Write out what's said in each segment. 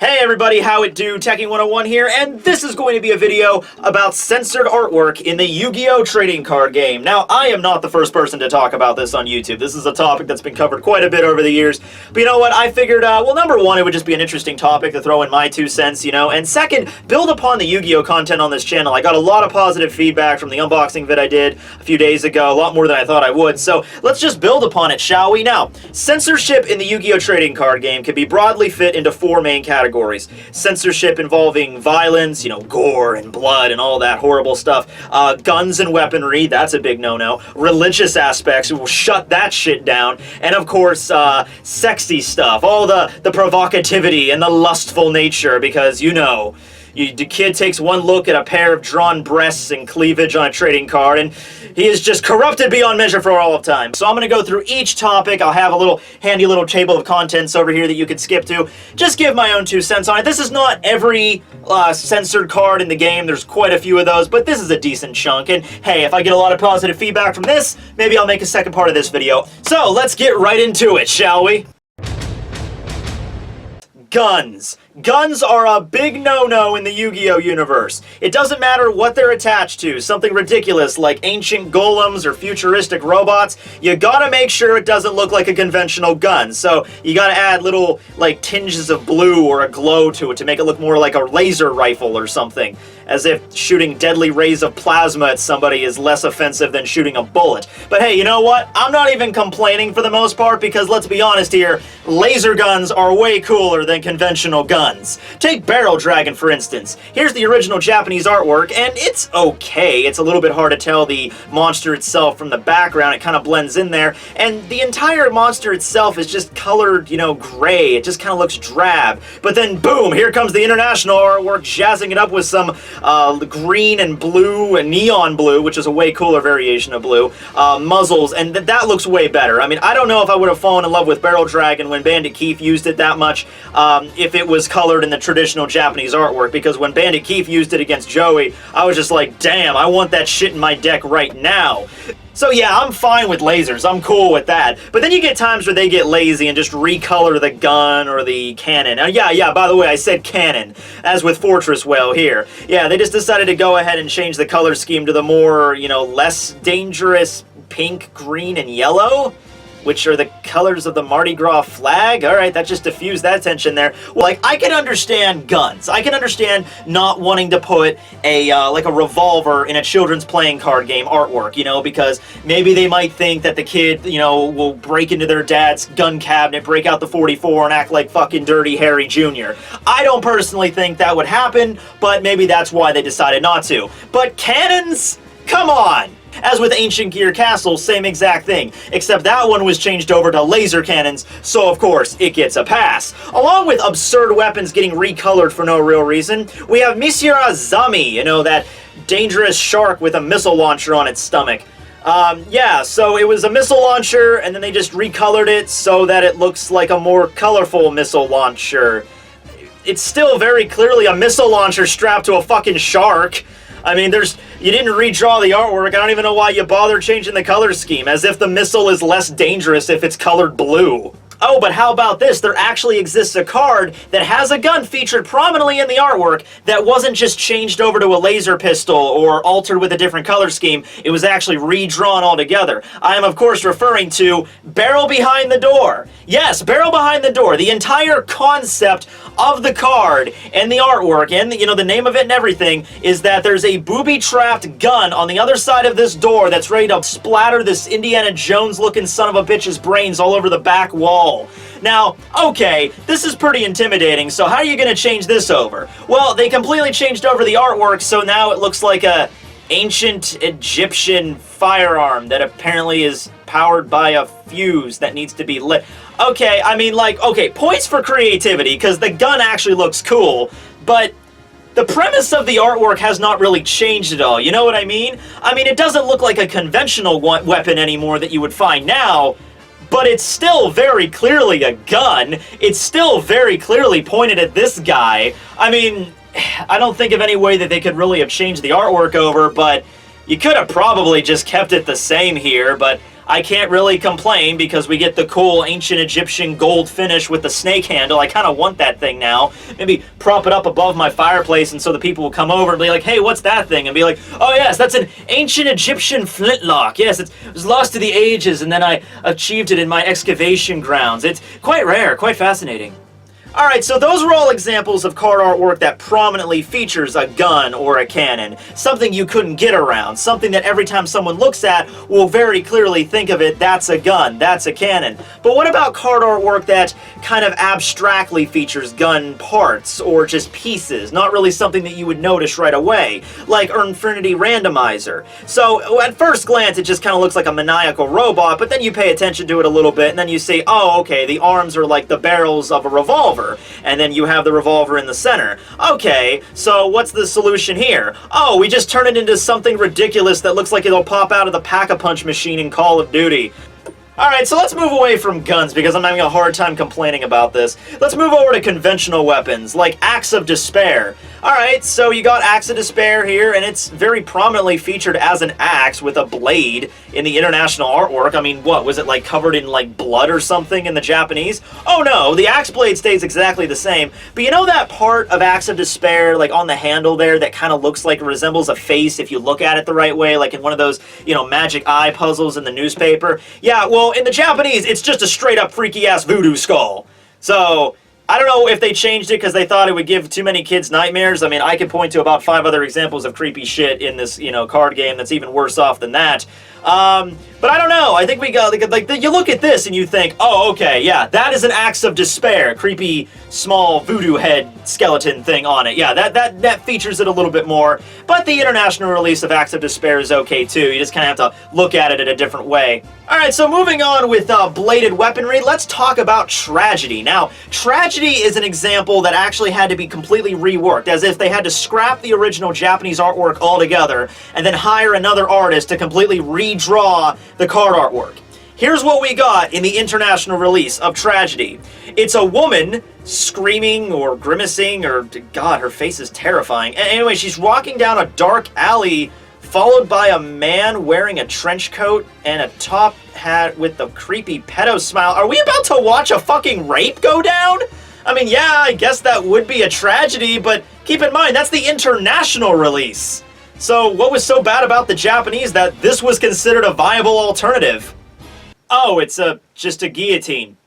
Hey everybody, how it do? Tekking101 here, and this is going to be a video about censored artwork in the Yu-Gi-Oh! Trading card game. Now, I am not the first person to talk about this on YouTube. This is a topic that's been covered quite a bit over the years. But you know what? I figured, well, number one, it would just be an interesting topic to throw in my 2 cents, you know, and second, build upon the Yu-Gi-Oh! Content on this channel. I got a lot of positive feedback from the unboxing vid I did a few days ago, a lot more than I thought I would, so let's just build upon it, shall we? Now, censorship in the Yu-Gi-Oh! Trading card game can be broadly fit into 4 main categories. Censorship involving violence, you know, gore and blood and all that horrible stuff. Guns and weaponry, that's a big no-no. Religious aspects, we'll shut that shit down. And of course, sexy stuff, all the provocativity and the lustful nature, because, you know, the kid takes one look at a pair of drawn breasts and cleavage on a trading card, and he is just corrupted beyond measure for all of time. So I'm going to go through each topic. I'll have a little handy little table of contents over here that you can skip to. Just give my own 2 cents on it. This is not every censored card in the game. There's quite a few of those, but this is a decent chunk. And hey, if I get a lot of positive feedback from this, maybe I'll make a second part of this video. So let's get right into it, shall we? Guns. Guns are a big no-no in the Yu-Gi-Oh! Universe. It doesn't matter what they're attached to, something ridiculous like ancient golems or futuristic robots, you gotta make sure it doesn't look like a conventional gun. So you gotta add little, like, tinges of blue or a glow to it to make it look more like a laser rifle or something. As if shooting deadly rays of plasma at somebody is less offensive than shooting a bullet. But hey, you know what? I'm not even complaining for the most part because, let's be honest here, laser guns are way cooler than conventional guns. Take Barrel Dragon, for instance. Here's the original Japanese artwork, and it's okay. It's a little bit hard to tell the monster itself from the background. It kind of blends in there, and the entire monster itself is just colored, you know, gray. It just kind of looks drab. But then, boom, here comes the international artwork, jazzing it up with some green and blue and neon blue, which is a way cooler variation of blue, muzzles, and that looks way better. I mean, I don't know if I would have fallen in love with Barrel Dragon when Bandit Keith used it that much, if it was colored in the traditional Japanese artwork, because when Bandit Keith used it against Joey, I was just like, damn, I want that shit in my deck right now. So yeah, I'm fine with lasers, I'm cool with that. But then you get times where they get lazy and just recolor the gun or the cannon. Now, yeah, by the way, I said cannon, as with Fortress Whale here. Yeah, they just decided to go ahead and change the color scheme to the more, you know, less dangerous pink, green, and yellow, which are the colors of the Mardi Gras flag. All right, that just diffused that tension there. Well, like, I can understand guns. I can understand not wanting to put a, like a revolver in a children's playing card game artwork, you know, because maybe they might think that the kid, you know, will break into their dad's gun cabinet, break out the 44, and act like fucking Dirty Harry Jr. I don't personally think that would happen, but maybe that's why they decided not to. But cannons? Come on! As with Ancient Gear Castle, same exact thing, except that one was changed over to laser cannons, so of course it gets a pass. Along with absurd weapons getting recolored for no real reason, we have Misira Zami, you know, that dangerous shark with a missile launcher on its stomach. Yeah, so it was a missile launcher, and then they just recolored it so that it looks like a more colorful missile launcher. It's still very clearly a missile launcher strapped to a fucking shark. I mean, you didn't redraw the artwork. I don't even know why you bothered changing the color scheme, as if the missile is less dangerous if it's colored blue. Oh, but how about this? There actually exists a card that has a gun featured prominently in the artwork that wasn't just changed over to a laser pistol or altered with a different color scheme. It was actually redrawn altogether. I am, of course, referring to Barrel Behind the Door. Yes, Barrel Behind the Door. The entire concept of the card and the artwork and, you know, the name of it and everything is that there's a booby-trapped gun on the other side of this door that's ready to splatter this Indiana Jones-looking son of a bitch's brains all over the back wall. Now, okay, this is pretty intimidating, so how are you going to change this over? Well, they completely changed over the artwork, so now it looks like a ancient Egyptian firearm that apparently is powered by a fuse that needs to be lit. Okay, I mean, like, okay, points for creativity, because the gun actually looks cool, but the premise of the artwork has not really changed at all, you know what I mean? I mean, it doesn't look like a conventional weapon anymore that you would find now, but it's still very clearly a gun. It's still very clearly pointed at this guy. I mean, I don't think of any way that they could really have changed the artwork over, but you could have probably just kept it the same here, but I can't really complain because we get the cool ancient Egyptian gold finish with the snake handle. I kind of want that thing now. Maybe prop it up above my fireplace and so the people will come over and be like, hey, what's that thing? And be like, oh yes, that's an ancient Egyptian flintlock. Yes, it was lost to the ages and then I achieved it in my excavation grounds. It's quite rare, quite fascinating. Alright, so those were all examples of card artwork that prominently features a gun or a cannon. Something you couldn't get around. Something that every time someone looks at will very clearly think of it, that's a gun, that's a cannon. But what about card artwork that kind of abstractly features gun parts or just pieces? Not really something that you would notice right away, like Infinity Randomizer. So at first glance it just kind of looks like a maniacal robot, but then you pay attention to it a little bit and then you see, oh okay, the arms are like the barrels of a revolver. And then you have the revolver in the center. Okay, so what's the solution here? Oh, we just turn it into something ridiculous that looks like it'll pop out of the Pack-a-Punch machine in Call of Duty. Alright, so let's move away from guns because I'm having a hard time complaining about this. Let's move over to conventional weapons, like Axe of Despair. Alright, so you got Axe of Despair here, and it's very prominently featured as an axe with a blade in the international artwork. I mean, what, was it like covered in like blood or something in the Japanese? Oh no, the axe blade stays exactly the same, but you know that part of Axe of Despair, like on the handle there, that kind of looks like it resembles a face if you look at it the right way, like in one of those, you know, magic eye puzzles in the newspaper? Yeah, well, in the Japanese, it's just a straight-up freaky-ass voodoo skull. So, I don't know if they changed it because they thought it would give too many kids nightmares. I mean, I could point to about 5 other examples of creepy shit in this, you know, card game that's even worse off than that. But I don't know. I think we got, like, you look at this and you think, oh, okay, yeah, that is an Axe of Despair. Creepy, small voodoo head skeleton thing on it. Yeah, that features it a little bit more. But the international release of Axe of Despair is okay, too. You just kind of have to look at it in a different way. Alright, so moving on with bladed weaponry, let's talk about Tragedy. Now, Tragedy is an example that actually had to be completely reworked, as if they had to scrap the original Japanese artwork altogether, and then hire another artist to completely redraw the card artwork. Here's what we got in the international release of Tragedy. It's a woman screaming or grimacing, or God, her face is terrifying. Anyway, she's walking down a dark alley followed by a man wearing a trench coat and a top hat with the creepy pedo smile. Are we about to watch a fucking rape go down? I mean, yeah, I guess that would be a tragedy, but keep in mind, that's the international release. So what was so bad about the Japanese that this was considered a viable alternative? Oh, it's just a guillotine.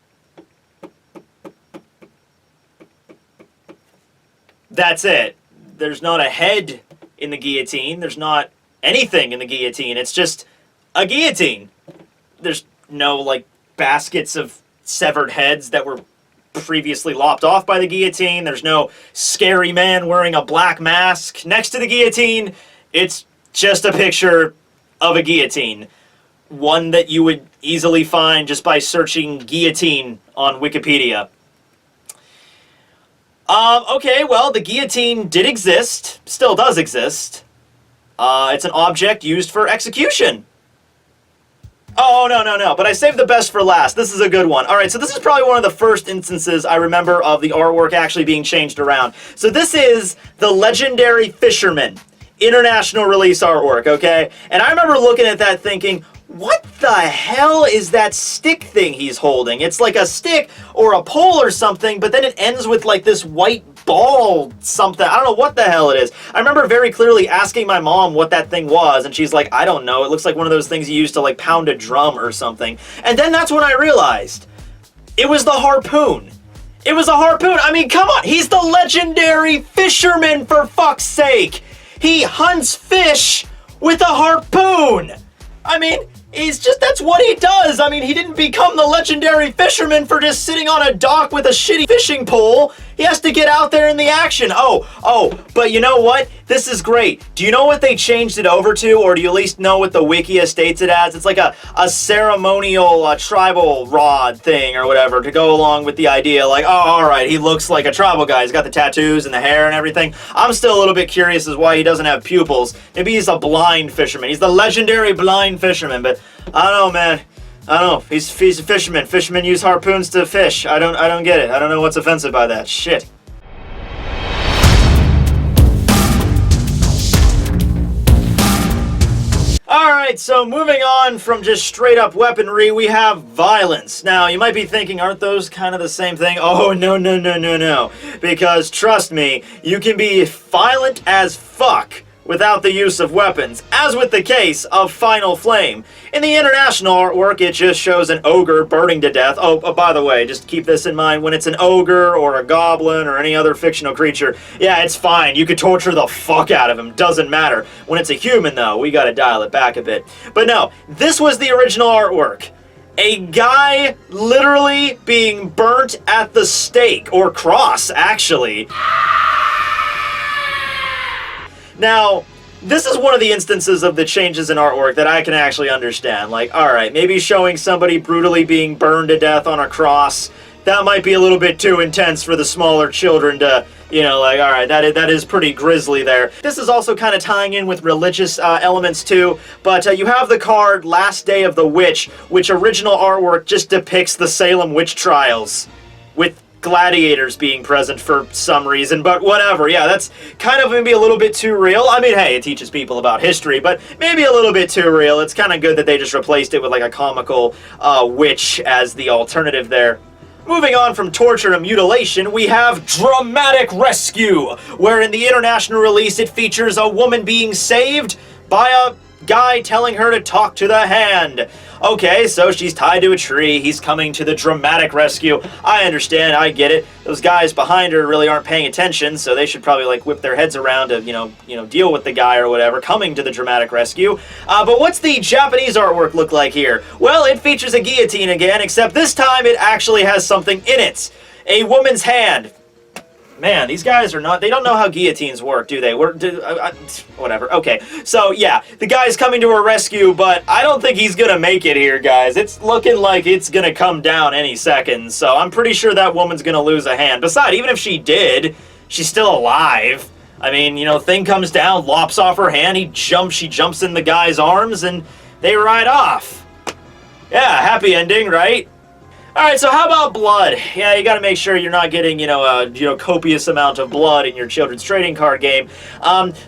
That's it. There's not a head in the guillotine. There's not anything in the guillotine. It's just a guillotine. There's no, like, baskets of severed heads that were previously lopped off by the guillotine. There's no scary man wearing a black mask next to the guillotine. It's just a picture of a guillotine. One that you would easily find just by searching guillotine on Wikipedia. Okay, well, the guillotine did exist, still does exist. It's an object used for execution. Oh, no, but I saved the best for last. This is a good one. Alright, so this is probably one of the first instances I remember of the artwork actually being changed around. So this is the Legendary Fisherman international release artwork, okay? And I remember looking at that thinking, what the hell is that stick thing he's holding? It's like a stick or a pole or something, but then it ends with like this white ball something. I don't know what the hell it is. I remember very clearly asking my mom what that thing was, and she's like, I don't know. It looks like one of those things you use to like pound a drum or something. And then that's when I realized it was the harpoon. It was a harpoon. I mean, come on. He's the Legendary Fisherman, for fuck's sake. He hunts fish with a harpoon. I mean, that's what he does. I mean, he didn't become the Legendary Fisherman for just sitting on a dock with a shitty fishing pole. He has to get out there in the action. Oh, but you know what? This is great. Do you know what they changed it over to, or do you at least know what the wiki states it as? It's like a ceremonial tribal rod thing or whatever to go along with the idea, like, oh, alright, he looks like a tribal guy. He's got the tattoos and the hair and everything. I'm still a little bit curious as why he doesn't have pupils. Maybe he's a blind fisherman. He's the Legendary Blind Fisherman, but I don't know, man. I don't know. He's a fisherman. Fishermen use harpoons to fish. I don't get it. I don't know what's offensive by that. Shit. Alright, Alright, so moving on from just straight up weaponry, we have violence. Now, you might be thinking, aren't those kind of the same thing? Oh, no. Because, trust me, you can be violent as fuck without the use of weapons, as with the case of Final Flame. In the international artwork, it just shows an ogre burning to death. Oh, by the way, just keep this in mind, when it's an ogre or a goblin or any other fictional creature, yeah, it's fine. You could torture the fuck out of him. Doesn't matter. When it's a human, though, we gotta dial it back a bit. But no, this was the original artwork. A guy literally being burnt at the stake, or cross, actually. Now, this is one of the instances of the changes in artwork that I can actually understand. Like, alright, maybe showing somebody brutally being burned to death on a cross, that might be a little bit too intense for the smaller children to, you know, like, alright, that is pretty grisly there. This is also kind of tying in with religious elements too, but you have the card Last Day of the Witch, which original artwork just depicts the Salem witch trials, with gladiators being present for some reason, but whatever. Yeah, that's kind of maybe a little bit too real. I mean, hey, it teaches people about history, but maybe a little bit too real. It's kind of good that they just replaced it with like a comical witch as the alternative there. Moving on from torture and mutilation, we have Dramatic Rescue, where in the international release it features a woman being saved by a guy telling her to talk to the hand. Okay, so she's tied to a tree, he's coming to the dramatic rescue. I understand, I get it. Those guys behind her really aren't paying attention, so they should probably like whip their heads around to, you know, deal with the guy or whatever coming to the dramatic rescue. But what's the Japanese artwork look like here? Well, it features a guillotine again, except this time it actually has something in it. A woman's hand. Man, these guys are not, they don't know how guillotines work, do they? Whatever. Okay, so yeah, the guy's coming to her rescue, but I don't think he's gonna make it here, guys. It's looking like it's gonna come down any second, so I'm pretty sure that woman's gonna lose a hand. Besides, even if she did, she's still alive. I mean, you know, thing comes down, lops off her hand, she jumps in the guy's arms, and they ride off. Yeah, happy ending, right? Alright, so how about blood? Yeah, you gotta make sure you're not getting, a copious amount of blood in your children's trading card game.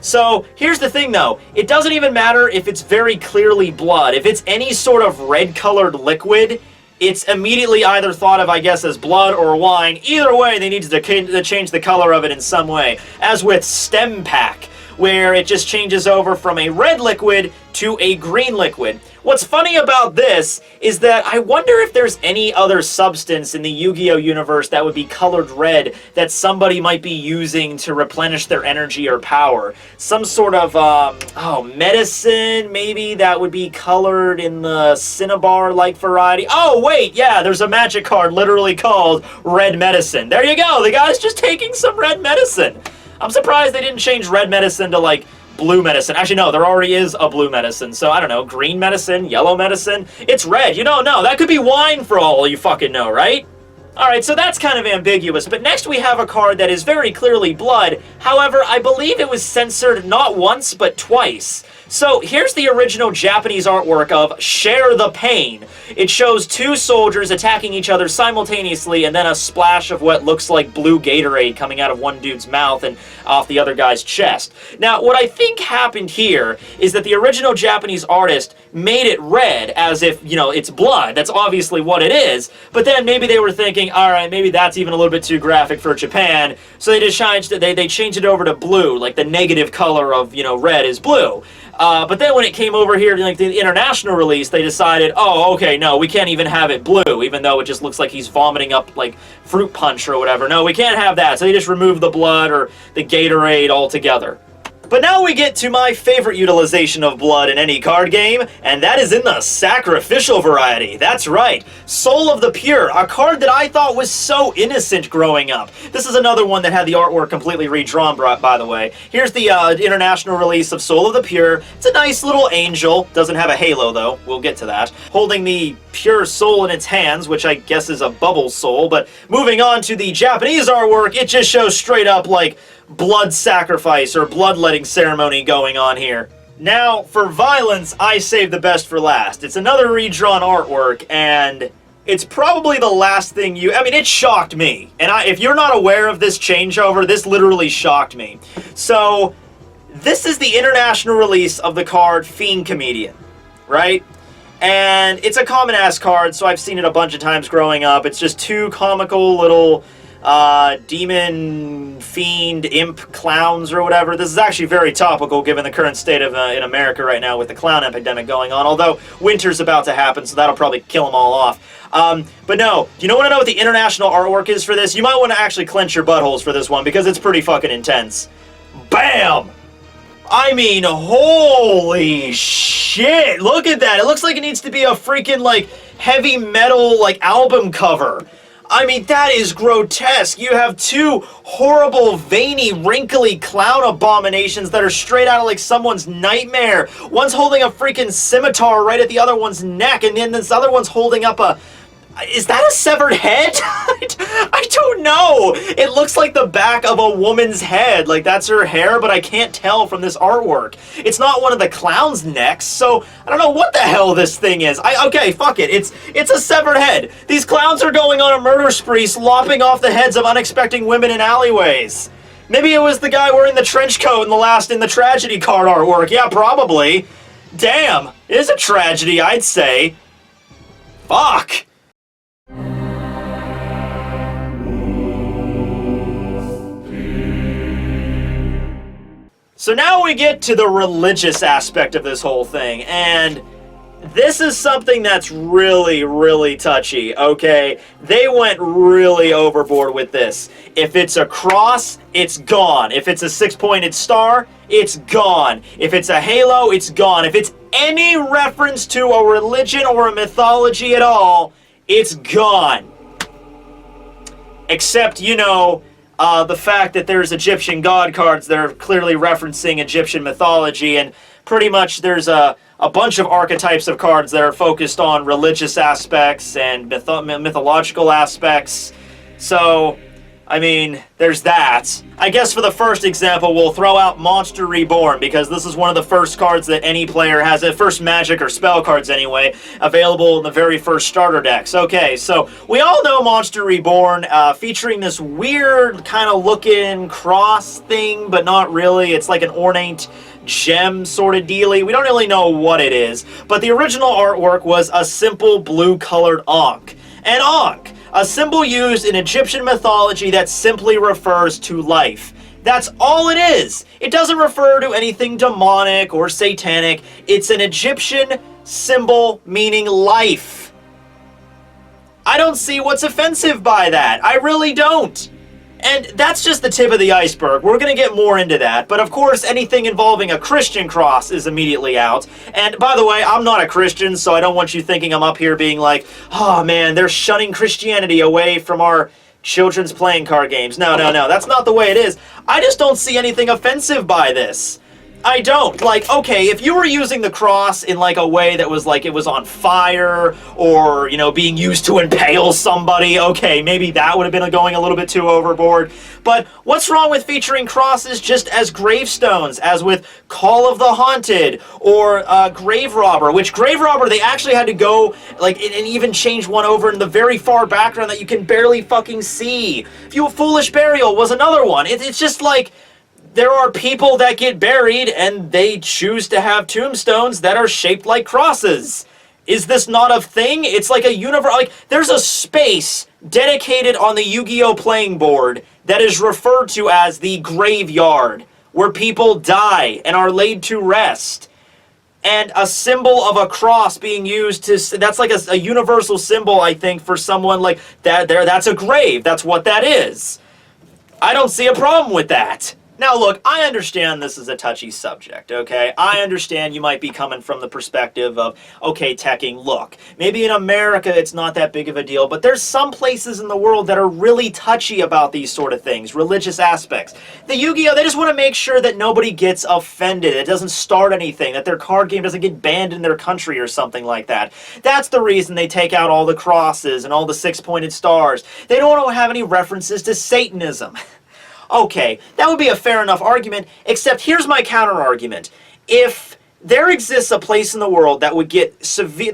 So here's the thing though, it doesn't even matter if it's very clearly blood. If it's any sort of red-colored liquid, it's immediately either thought of, I guess, as blood or wine. Either way, they need to change the color of it in some way. As with Stem Pack, where it just changes over from a red liquid to a green liquid. What's funny about this is that I wonder if there's any other substance in the Yu-Gi-Oh universe that would be colored red that somebody might be using to replenish their energy or power. Some sort of, medicine, maybe, that would be colored in the Cinnabar-like variety. Oh, wait, yeah, there's a magic card literally called Red Medicine. There you go, the guy's just taking some red medicine. I'm surprised they didn't change red medicine to, like, blue medicine. Actually, no, there already is a blue medicine. So, I don't know, green medicine, yellow medicine. It's red. You don't know. That could be wine for all you fucking know, right? Alright, so that's kind of ambiguous. But next we have a card that is very clearly blood. However, I believe it was censored not once, but twice. So here's the original Japanese artwork of Share the Pain. It shows two soldiers attacking each other simultaneously and then a splash of what looks like blue Gatorade coming out of one dude's mouth and off the other guy's chest. Now, what I think happened here is that the original Japanese artist made it red as if, it's blood. That's obviously what it is. But then maybe they were thinking, alright, maybe that's even a little bit too graphic for Japan. So they just changed it over to blue, like the negative color of, red is blue. But then when it came over here to the international release, they decided, oh, okay, no, we can't even have it blue, even though it just looks like he's vomiting up, like, fruit punch or whatever. No, we can't have that. So they just removed the blood or the Gatorade altogether. But now we get to my favorite utilization of blood in any card game, and that is in the sacrificial variety. That's right, Soul of the Pure, a card that I thought was so innocent growing up. This is another one that had the artwork completely redrawn, by the way. Here's the international release of Soul of the Pure. It's a nice little angel, doesn't have a halo though, we'll get to that, holding the pure soul in its hands, which I guess is a bubble soul. But moving on to the Japanese artwork, it just shows straight up, like, blood sacrifice or bloodletting ceremony going on here. Now, for violence, I saved the best for last. It's another redrawn artwork, and it's probably the last thing it shocked me. And if you're not aware of this changeover, this literally shocked me. So, this is the international release of the card Fiend Comedian. right? And it's a common-ass card, so I've seen it a bunch of times growing up. It's just two comical little demon, fiend, imp clowns or whatever. This is actually very topical given the current state of in America right now with the clown epidemic going on, although winter's about to happen, so that'll probably kill them all off. But no, do you want to know what the international artwork is for this? You might want to actually clench your buttholes for this one, because it's pretty fucking intense. Bam! I mean, holy shit! Look at that! It looks like it needs to be a freaking, like, heavy metal, like, album cover. I mean, that is grotesque. You have two horrible, veiny, wrinkly clown abominations that are straight out of, like, someone's nightmare. One's holding a freaking scimitar right at the other one's neck, and then this other one's holding up a... Is that a severed head? I don't know. It looks like the back of a woman's head. Like, that's her hair, but I can't tell from this artwork. It's not one of the clown's necks, so I don't know what the hell this thing is. Okay, fuck it. It's a severed head. These clowns are going on a murder spree, slopping off the heads of unexpecting women in alleyways. Maybe it was the guy wearing the trench coat in the tragedy card artwork. Yeah, probably. Damn. It is a tragedy, I'd say. Fuck. So now we get to the religious aspect of this whole thing, and this is something that's really, really touchy, okay? They went really overboard with this. If it's a cross, it's gone. If it's a six-pointed star, it's gone. If it's a halo, it's gone. If it's any reference to a religion or a mythology at all, it's gone. Except, you know... the fact that there's Egyptian god cards that are clearly referencing Egyptian mythology, and pretty much there's a bunch of archetypes of cards that are focused on religious aspects and mythological aspects. So, I mean, there's that. I guess for the first example, we'll throw out Monster Reborn, because this is one of the first cards that any player has, first magic or spell cards anyway, available in the very first starter decks. Okay, so we all know Monster Reborn, featuring this weird kind of looking cross thing, but not really. It's like an ornate gem sort of dealy. We don't really know what it is, but the original artwork was a simple blue-colored Ankh. An Ankh, a symbol used in Egyptian mythology that simply refers to life. That's all it is. It doesn't refer to anything demonic or satanic. It's an Egyptian symbol meaning life. I don't see what's offensive by that. I really don't. And that's just the tip of the iceberg. We're going to get more into that. But of course, anything involving a Christian cross is immediately out. And by the way, I'm not a Christian, so I don't want you thinking I'm up here being like, oh man, they're shunning Christianity away from our children's playing card games. No, no, no. That's not the way it is. I just don't see anything offensive by this. I don't. Like, okay, if you were using the cross in, like, a way that was, like, it was on fire, or, you know, being used to impale somebody, okay, maybe that would have been going a little bit too overboard. But what's wrong with featuring crosses just as gravestones, as with Call of the Haunted, or Grave Robber, which Grave Robber, they actually had to go, like, and even change one over in the very far background that you can barely fucking see. Foolish Burial was another one. It's just, like... There are people that get buried, and they choose to have tombstones that are shaped like crosses. Is this not a thing? It's like a universe. Like, there's a space dedicated on the Yu-Gi-Oh! Playing board that is referred to as the graveyard, where people die and are laid to rest. And a symbol of a cross being used to... That's like a universal symbol, I think, for someone like that. That's a grave. That's what that is. I don't see a problem with that. Now look, I understand this is a touchy subject, okay? I understand you might be coming from the perspective of, okay, Tekking, look, maybe in America it's not that big of a deal, but there's some places in the world that are really touchy about these sort of things, religious aspects. The Yu-Gi-Oh! They just want to make sure that nobody gets offended, it doesn't start anything, that their card game doesn't get banned in their country or something like that. That's the reason they take out all the crosses and all the six-pointed stars. They don't want to have any references to Satanism. Okay, that would be a fair enough argument, except here's my counter-argument. If there exists a place in the world that would get severely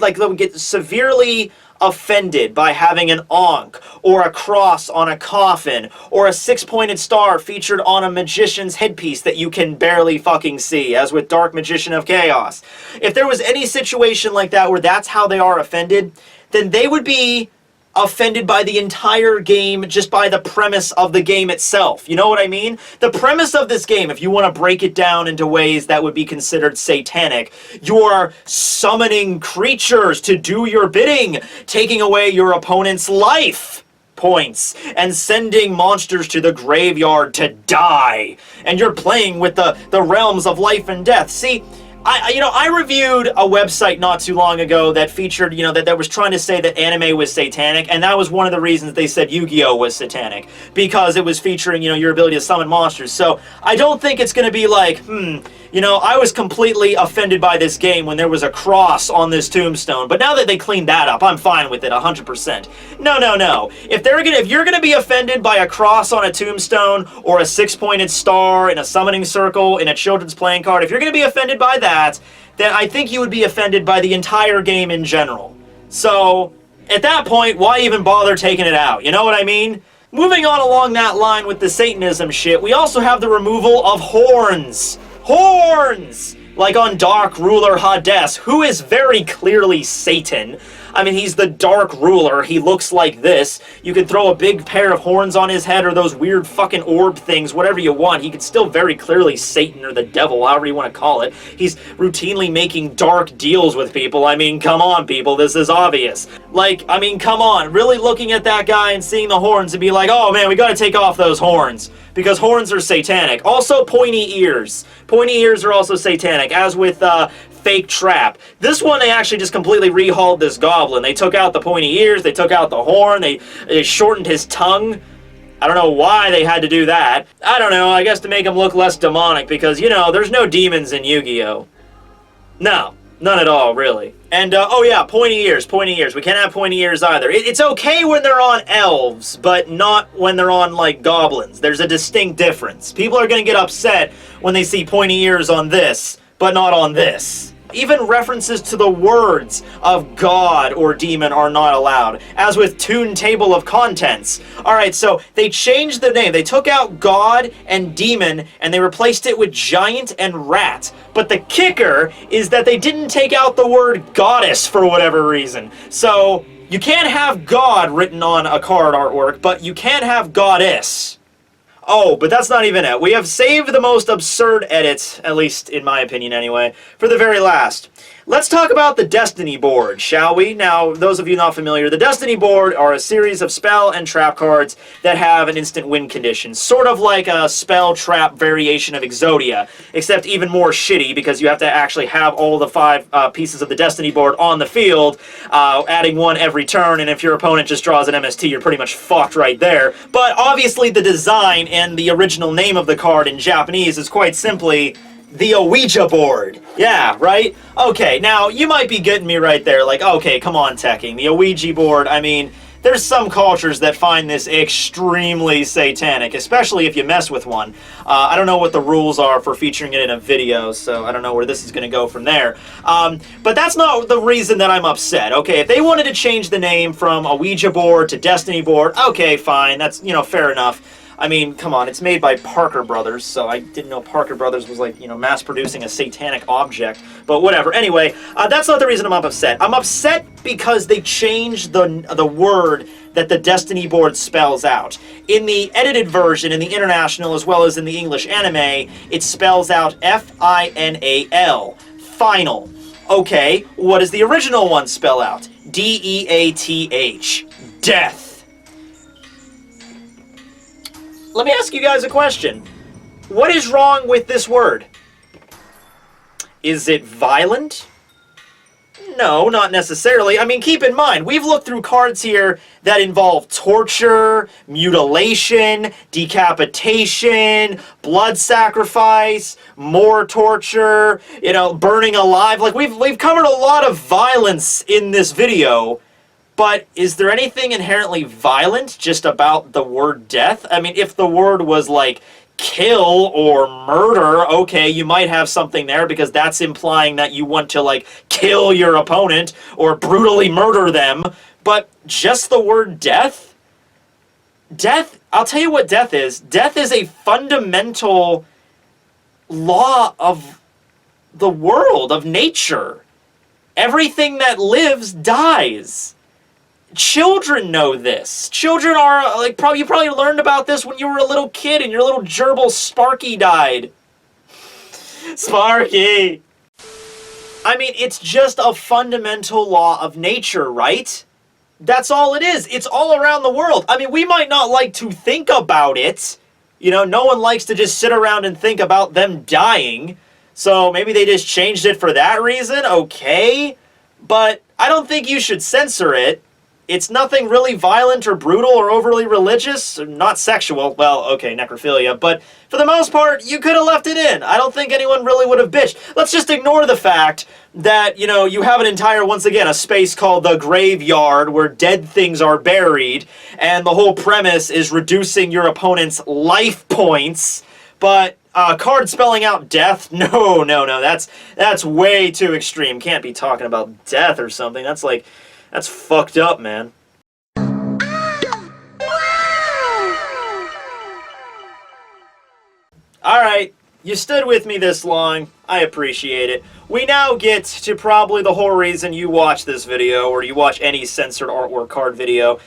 offended by having an ankh, or a cross on a coffin, or a six-pointed star featured on a magician's headpiece that you can barely fucking see, as with Dark Magician of Chaos. If there was any situation like that where that's how they are offended, then they would be offended by the entire game just by the premise of the game itself. You know what I mean? The premise of this game, if you want to break it down into ways that would be considered satanic, you are summoning creatures to do your bidding, taking away your opponent's life points and sending monsters to the graveyard to die. And you're playing with the realms of life and death. See, I reviewed a website not too long ago that featured, that was trying to say that anime was satanic, and that was one of the reasons they said Yu-Gi-Oh was satanic, because it was featuring, your ability to summon monsters. So I don't think it's going to be like, I was completely offended by this game when there was a cross on this tombstone, but now that they cleaned that up, I'm fine with it 100%. No. If you're gonna be offended by a cross on a tombstone, or a six-pointed star in a summoning circle in a children's playing card, if you're gonna be offended by that, then I think you would be offended by the entire game in general. So, at that point, why even bother taking it out? You know what I mean? Moving on along that line with the Satanism shit, we also have the removal of horns. Horns! Like on Dark Ruler Hades, who is very clearly Satan. I mean, he's the Dark Ruler. He looks like this. You could throw a big pair of horns on his head, or those weird fucking orb things, whatever you want. He could still very clearly Satan, or the devil, however you want to call it. He's routinely making dark deals with people. I mean, come on, people. This is obvious. Come on. Really looking at that guy and seeing the horns and be like, oh man, we gotta take off those horns, because horns are satanic. Also, pointy ears. Pointy ears are also satanic, as with Fake Trap. This one, they actually just completely rehauled this goblin. They took out the pointy ears, they took out the horn, they shortened his tongue. I don't know why they had to do that. I don't know, I guess to make him look less demonic, because, there's no demons in Yu-Gi-Oh! No. None at all, really. And, oh yeah, pointy ears. We can't have pointy ears either. It's okay when they're on elves, but not when they're on, goblins. There's a distinct difference. People are gonna get upset when they see pointy ears on this, but not on this. Even references to the words of God or demon are not allowed, as with Toon Table of Contents. Alright, so they changed the name. They took out God and demon, and they replaced it with giant and rat. But the kicker is that they didn't take out the word goddess for whatever reason. So, you can't have God written on a card artwork, but you can have goddess. Oh, but that's not even it. We have saved the most absurd edits, at least in my opinion anyway, for the very last. Let's talk about the Destiny board, shall we? Now, those of you not familiar, the Destiny board are a series of spell and trap cards that have an instant win condition. Sort of like a spell trap variation of Exodia, except even more shitty because you have to actually have all the 5 pieces of the Destiny board on the field, adding 1 every turn, and if your opponent just draws an MST, you're pretty much fucked right there. But obviously the design and the original name of the card in Japanese is quite simply the Ouija board. Yeah, right? Okay, now, you might be getting me right there, like, okay, come on, Tekking. The Ouija board, I mean, there's some cultures that find this extremely satanic, especially if you mess with one. I don't know what the rules are for featuring it in a video, so I don't know where this is going to go from there. But that's not the reason that I'm upset, okay? If they wanted to change the name from Ouija board to Destiny board, okay, fine, that's, fair enough. I mean, come on, it's made by Parker Brothers, so I didn't know Parker Brothers was mass-producing a satanic object, but whatever. Anyway, that's not the reason I'm upset. I'm upset because they changed the word that the Destiny board spells out. In the edited version, in the international as well as in the English anime, it spells out F-I-N-A-L, final. Okay, what does the original one spell out? D-E-A-T-H, death. Let me ask you guys a question. What is wrong with this word? Is it violent? No, not necessarily. I mean, keep in mind, we've looked through cards here that involve torture, mutilation, decapitation, blood sacrifice, more torture, burning alive. Like, we've covered a lot of violence in this video. But is there anything inherently violent just about the word death? I mean, if the word was like kill or murder, okay, you might have something there because that's implying that you want to kill your opponent or brutally murder them. But just the word death? Death, I'll tell you what death is. Death is a fundamental law of the world, of nature. Everything that lives dies. Children know this. Children are, like, you probably learned about this when you were a little kid and your little gerbil Sparky died. Sparky! I mean, it's just a fundamental law of nature, right? That's all it is. It's all around the world. I mean, we might not like to think about it. You know, no one likes to just sit around and think about them dying. So maybe they just changed it for that reason. Okay. But I don't think you should censor it. It's nothing really violent or brutal or overly religious, not sexual. Well, okay, necrophilia, but for the most part, you could have left it in. I don't think anyone really would have bitched. Let's just ignore the fact that, you know, you have an entire, once again, a space called the graveyard where dead things are buried, and the whole premise is reducing your opponent's life points, but card spelling out death? No, that's way too extreme. Can't be talking about death or something. That's fucked up, man. Alright, you stood with me this long. I appreciate it. We now get to probably the whole reason you watch this video, or you watch any censored artwork card video.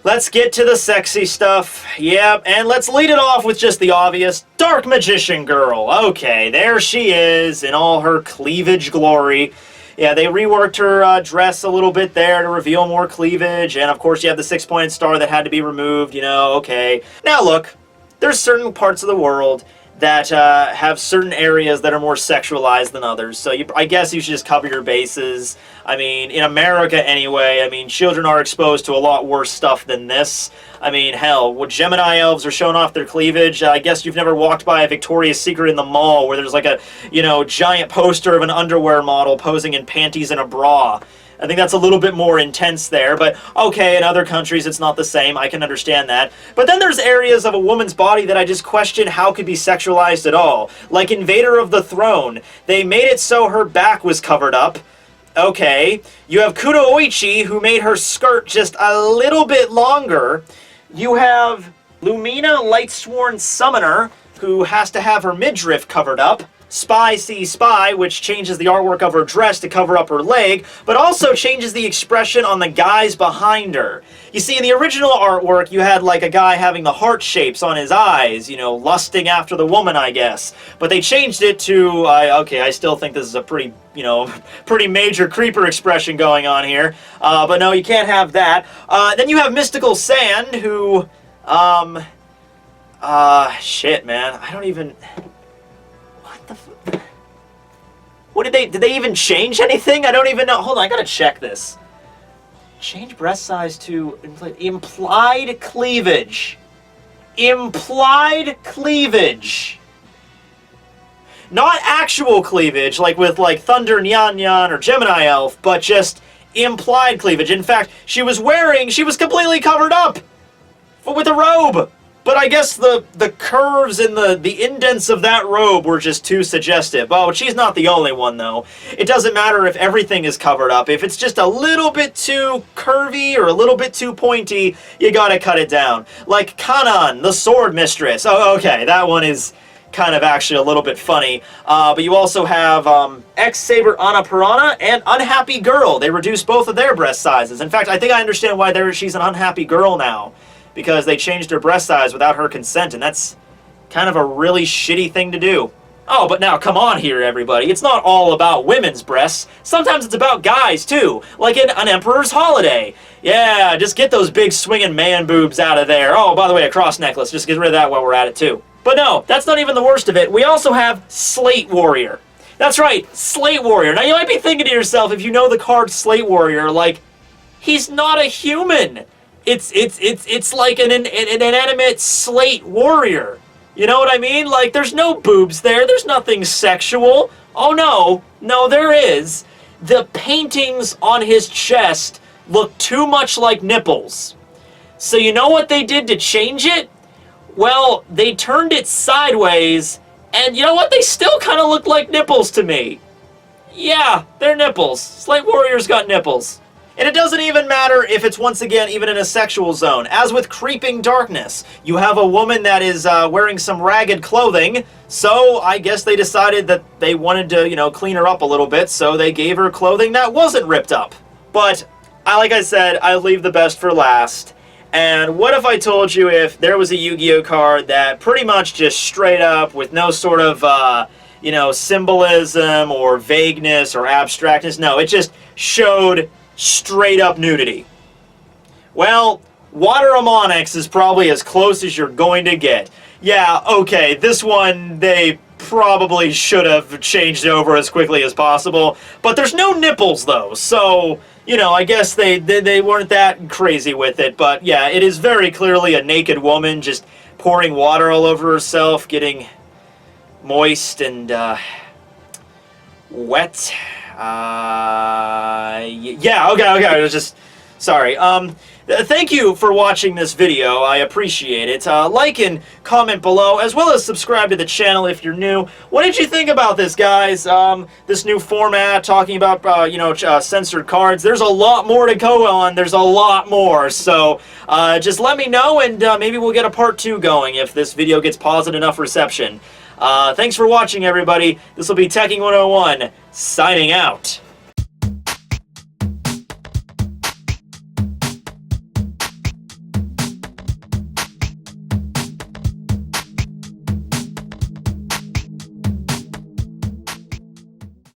Let's get to the sexy stuff. Yep, and let's lead it off with just the obvious. Dark Magician Girl. Okay, there she is in all her cleavage glory. Yeah, they reworked her dress a little bit there to reveal more cleavage, and of course you have the 6-pointed star that had to be removed, you know, okay. Now look, there's certain parts of the world that have certain areas that are more sexualized than others, so I guess you should just cover your bases. I mean, in America anyway, I mean, children are exposed to a lot worse stuff than this. I mean, hell, when Gemini elves are showing off their cleavage, I guess you've never walked by a Victoria's Secret in the mall where there's like a, you know, giant poster of an underwear model posing in panties and a bra. I think that's a little bit more intense there, but okay, in other countries it's not the same. I can understand that. But then there's areas of a woman's body that I just question how could be sexualized at all. Like Invader of the Throne. They made it so her back was covered up. Okay. You have Kunoichi, who made her skirt just a little bit longer. You have Lumina, Lightsworn Summoner, who has to have her midriff covered up. Spy See Spy, which changes the artwork of her dress to cover up her leg, but also changes the expression on the guys behind her. You see, in the original artwork, you had like a guy having the heart shapes on his eyes, you know, lusting after the woman, I guess. But they changed it to, okay, I still think this is a pretty, you know, pretty major creeper expression going on here. But no, you can't have that. Then you have Mystical Sand, who, shit, man, I don't even... What did they even change anything? I don't even know. Hold on, I gotta check this. Change breast size to implied cleavage. Implied cleavage. Not actual cleavage, like with like Thunder Nyan Nyan or Gemini Elf, but just implied cleavage. In fact, she was completely covered up with a robe. But I guess the curves and the indents of that robe were just too suggestive. Oh, she's not the only one, though. It doesn't matter if everything is covered up. If it's just a little bit too curvy or a little bit too pointy, you gotta cut it down. Like Kanan, the sword mistress. Oh, okay, that one is kind of actually a little bit funny. But you also have X-Saber Annapurana and Unhappy Girl. They reduced both of their breast sizes. In fact, I think I understand why she's an unhappy girl now. Because they changed her breast size without her consent, and that's kind of a really shitty thing to do. Oh, but now, come on here, everybody. It's not all about women's breasts. Sometimes it's about guys, too. Like in An Emperor's Holiday. Yeah, just get those big swinging man boobs out of there. Oh, by the way, a cross necklace. Just get rid of that while we're at it, too. But no, that's not even the worst of it. We also have Slate Warrior. That's right, Slate Warrior. Now, you might be thinking to yourself, if you know the card Slate Warrior, like, he's not a human. It's like an inanimate slate warrior. You know what I mean? Like, there's no boobs there. There's nothing sexual. Oh, no. No, there is. The paintings on his chest look too much like nipples. So you know what they did to change it? Well, they turned it sideways, and you know what? They still kind of look like nipples to me. Yeah, they're nipples. Slate Warrior's got nipples. And it doesn't even matter if it's, once again, even in a sexual zone. As with Creeping Darkness, you have a woman that is wearing some ragged clothing, so I guess they decided that they wanted to, you know, clean her up a little bit, so they gave her clothing that wasn't ripped up. But, like I said, I leave the best for last. And what if I told you if there was a Yu-Gi-Oh card that pretty much just straight up, with no sort of, you know, symbolism or vagueness or abstractness, no, it just showed straight up nudity. Well, Water Ammonix is probably as close as you're going to get. Yeah, okay, this one they probably should have changed over as quickly as possible, but there's no nipples though, so, you know, I guess they weren't that crazy with it, but yeah, it is very clearly a naked woman just pouring water all over herself, getting moist and wet. Yeah, okay, I was just, sorry. Thank you for watching this video, I appreciate it. Like and comment below, as well as subscribe to the channel if you're new. What did you think about this, guys? This new format, talking about, you know, censored cards. There's a lot more to go on, there's a lot more, so just let me know, and maybe we'll get a part 2 going if this video gets positive enough reception. Thanks for watching, everybody. This will be Tekking101, signing out.